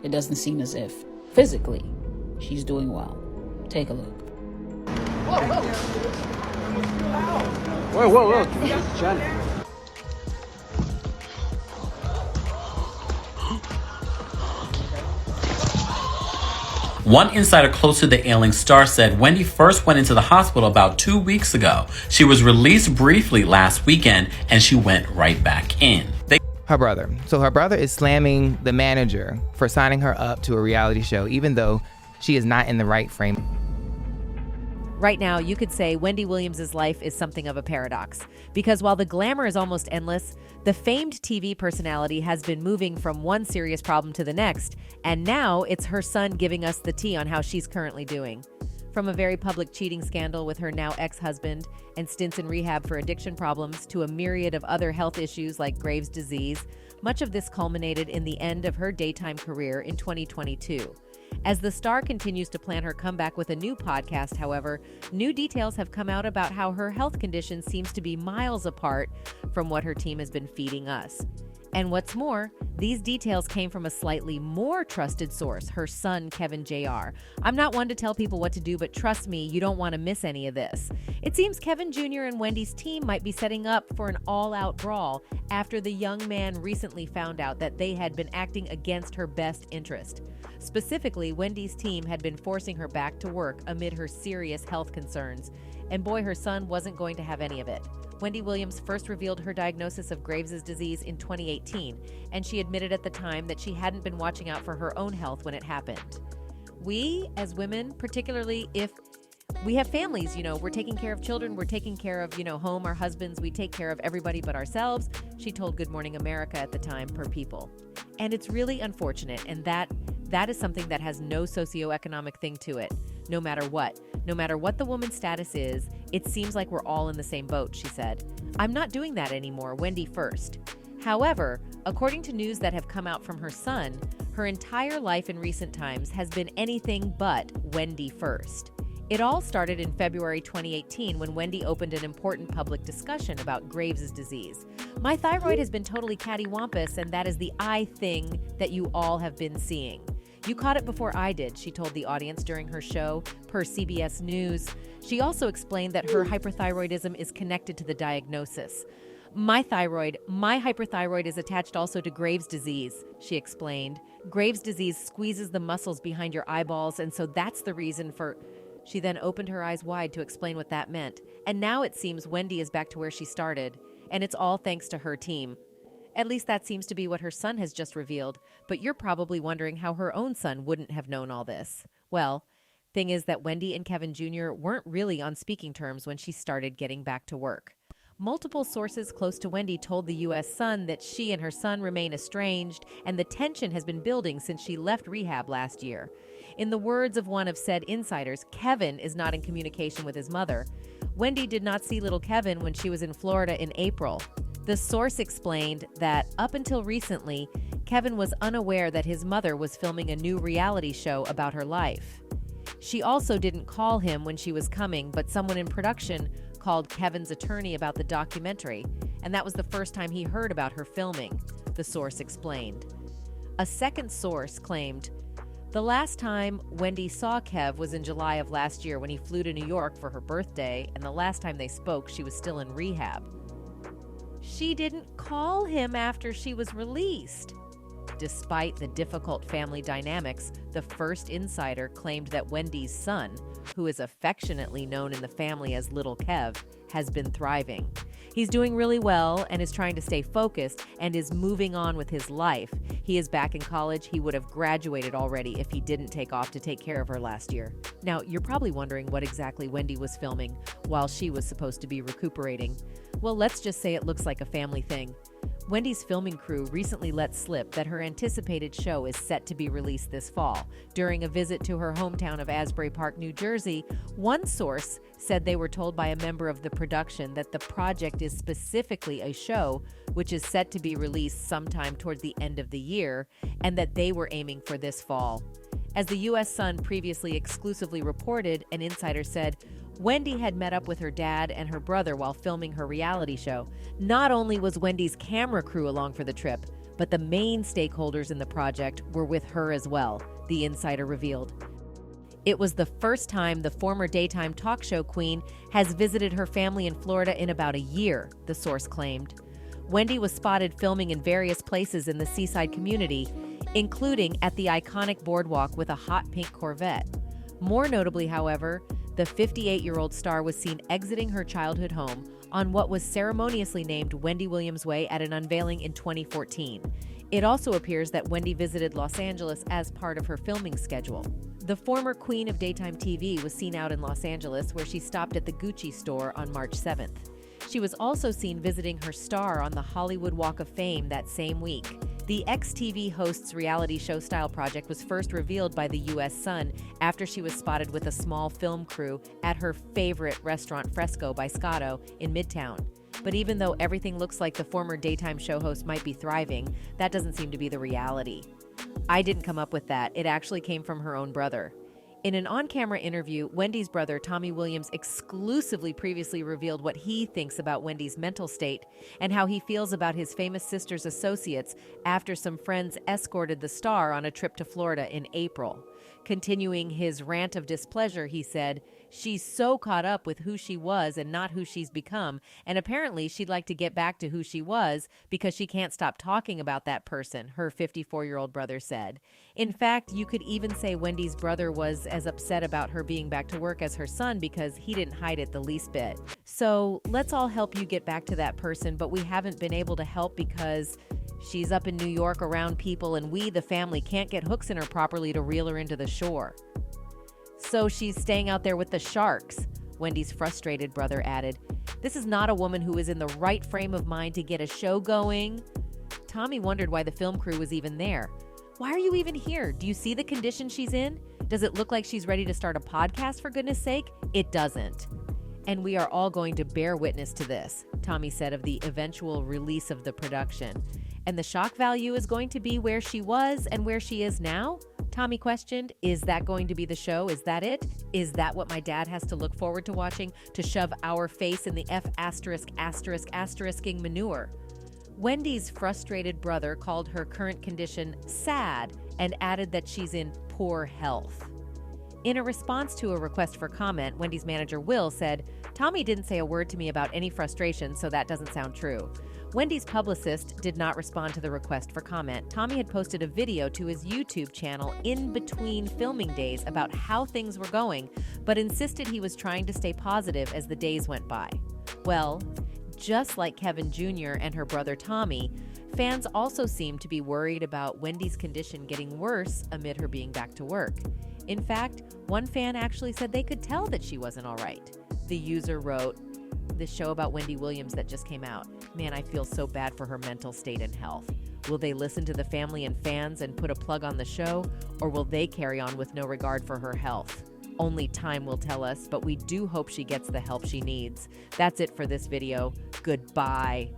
it doesn't seem as if physically she's doing well. Take a look. Whoa. Johnny. One insider close to the ailing star said Wendy first went into the hospital about 2 weeks ago. She was released briefly last weekend and she went right back in. Her brother. So her brother is slamming the manager for signing her up to a reality show, even though she is not in the right frame. Right now, you could say Wendy Williams' life is something of a paradox, because while the glamour is almost endless, the famed TV personality has been moving from one serious problem to the next, and now it's her son giving us the tea on how she's currently doing. From a very public cheating scandal with her now ex-husband and stints in rehab for addiction problems to a myriad of other health issues like Graves' disease, much of this culminated in the end of her daytime career in 2022. As the star continues to plan her comeback with a new podcast, however, new details have come out about how her health condition seems to be miles apart from what her team has been feeding us. And what's more, these details came from a slightly more trusted source, her son, Kevin Jr. I'm not one to tell people what to do, but trust me, you don't want to miss any of this. It seems Kevin Jr. and Wendy's team might be setting up for an all-out brawl after the young man recently found out that they had been acting against her best interest. Specifically, Wendy's team had been forcing her back to work amid her serious health concerns, and boy, her son wasn't going to have any of it. Wendy Williams first revealed her diagnosis of Graves' disease in 2018, and she admitted at the time that she hadn't been watching out for her own health when it happened. We, as women, particularly if we have families, we're taking care of children, we're taking care of, home, our husbands, we take care of everybody but ourselves, she told Good Morning America at the time, per People. And it's really unfortunate, and that is something that has no socioeconomic thing to it. No matter what the woman's status is, it seems like we're all in the same boat, she said. I'm not doing that anymore, Wendy first. However, according to news that have come out from her son, her entire life in recent times has been anything but Wendy first. It all started in February 2018 when Wendy opened an important public discussion about Graves' disease. My thyroid has been totally cattywampus, and that is the eye thing that you all have been seeing. You caught it before I did, she told the audience during her show, per CBS News. She also explained that her hyperthyroidism is connected to the diagnosis. My hyperthyroid is attached also to Graves' disease, she explained. Graves' disease squeezes the muscles behind your eyeballs, and so that's the reason for... She then opened her eyes wide to explain what that meant. And now it seems Wendy is back to where she started, and it's all thanks to her team. At least that seems to be what her son has just revealed, but you're probably wondering how her own son wouldn't have known all this. Well, thing is that Wendy and Kevin Jr. weren't really on speaking terms when she started getting back to work. Multiple sources close to Wendy told the U.S. Sun that she and her son remain estranged, and the tension has been building since she left rehab last year. In the words of one of said insiders, Kevin is not in communication with his mother. Wendy did not see little Kevin when she was in Florida in April. The source explained that up until recently, Kevin was unaware that his mother was filming a new reality show about her life. She also didn't call him when she was coming, but someone in production called Kevin's attorney about the documentary, and that was the first time he heard about her filming, the source explained. A second source claimed, the last time Wendy saw Kev was in July of last year when he flew to New York for her birthday, and the last time they spoke, she was still in rehab. She didn't call him after she was released. Despite the difficult family dynamics, the first insider claimed that Wendy's son, who is affectionately known in the family as Little Kev, has been thriving. He's doing really well and is trying to stay focused and is moving on with his life. He is back in college. He would have graduated already if he didn't take off to take care of her last year. Now, you're probably wondering what exactly Wendy was filming while she was supposed to be recuperating. Well, let's just say it looks like a family thing. Wendy's filming crew recently let slip that her anticipated show is set to be released this fall. During a visit to her hometown of Asbury Park, New Jersey, one source said they were told by a member of the production that the project is specifically a show which is set to be released sometime towards the end of the year, and that they were aiming for this fall. As the U.S. Sun previously exclusively reported, an insider said, Wendy had met up with her dad and her brother while filming her reality show. Not only was Wendy's camera crew along for the trip, but the main stakeholders in the project were with her as well, the insider revealed. It was the first time the former daytime talk show queen has visited her family in Florida in about a year, the source claimed. Wendy was spotted filming in various places in the seaside community, including at the iconic boardwalk with a hot pink Corvette. More notably, however, the 58-year-old star was seen exiting her childhood home on what was ceremoniously named Wendy Williams Way at an unveiling in 2014. It also appears that Wendy visited Los Angeles as part of her filming schedule. The former queen of daytime TV was seen out in Los Angeles, where she stopped at the Gucci store on March 7th. She was also seen visiting her star on the Hollywood Walk of Fame that same week. The ex-TV host's reality show-style project was first revealed by the U.S. Sun after she was spotted with a small film crew at her favorite restaurant Fresco by Scotto in Midtown. But even though everything looks like the former daytime show host might be thriving, that doesn't seem to be the reality. I didn't come up with that. It actually came from her own brother. In an on-camera interview, Wendy's brother, Tommy Williams, exclusively previously revealed what he thinks about Wendy's mental state and how he feels about his famous sister's associates after some friends escorted the star on a trip to Florida in April. Continuing his rant of displeasure, he said, "She's so caught up with who she was and not who she's become, and apparently she'd like to get back to who she was because she can't stop talking about that person," her 54-year-old brother said. In fact, you could even say Wendy's brother was as upset about her being back to work as her son because he didn't hide it the least bit. So let's all help you get back to that person, but we haven't been able to help because she's up in New York around people and we, the family, can't get hooks in her properly to reel her into the shore. So she's staying out there with the sharks, Wendy's frustrated brother added. This is not a woman who is in the right frame of mind to get a show going. Tommy wondered why the film crew was even there. Why are you even here? Do you see the condition she's in? Does it look like she's ready to start a podcast, for goodness sake? It doesn't. And we are all going to bear witness to this, Tommy said of the eventual release of the production. And the shock value is going to be where she was and where she is now? Tommy questioned, is that going to be the show? Is that it? Is that what my dad has to look forward to watching, to shove our face in the F*******ing manure? Wendy's frustrated brother called her current condition sad and added that she's in poor health. In a response to a request for comment, Wendy's manager Will said, "Tommy didn't say a word to me about any frustration, so that doesn't sound true." Wendy's publicist did not respond to the request for comment. Tommy had posted a video to his YouTube channel in between filming days about how things were going, but insisted he was trying to stay positive as the days went by. Well, just like Kevin Jr. and her brother Tommy, fans also seemed to be worried about Wendy's condition getting worse amid her being back to work. In fact, one fan actually said they could tell that she wasn't all right. The user wrote, "The show about Wendy Williams that just came out. Man, I feel so bad for her mental state and health. Will they listen to the family and fans and put a plug on the show, or will they carry on with no regard for her health? Only time will tell us, but we do hope she gets the help she needs." That's it for this video. Goodbye.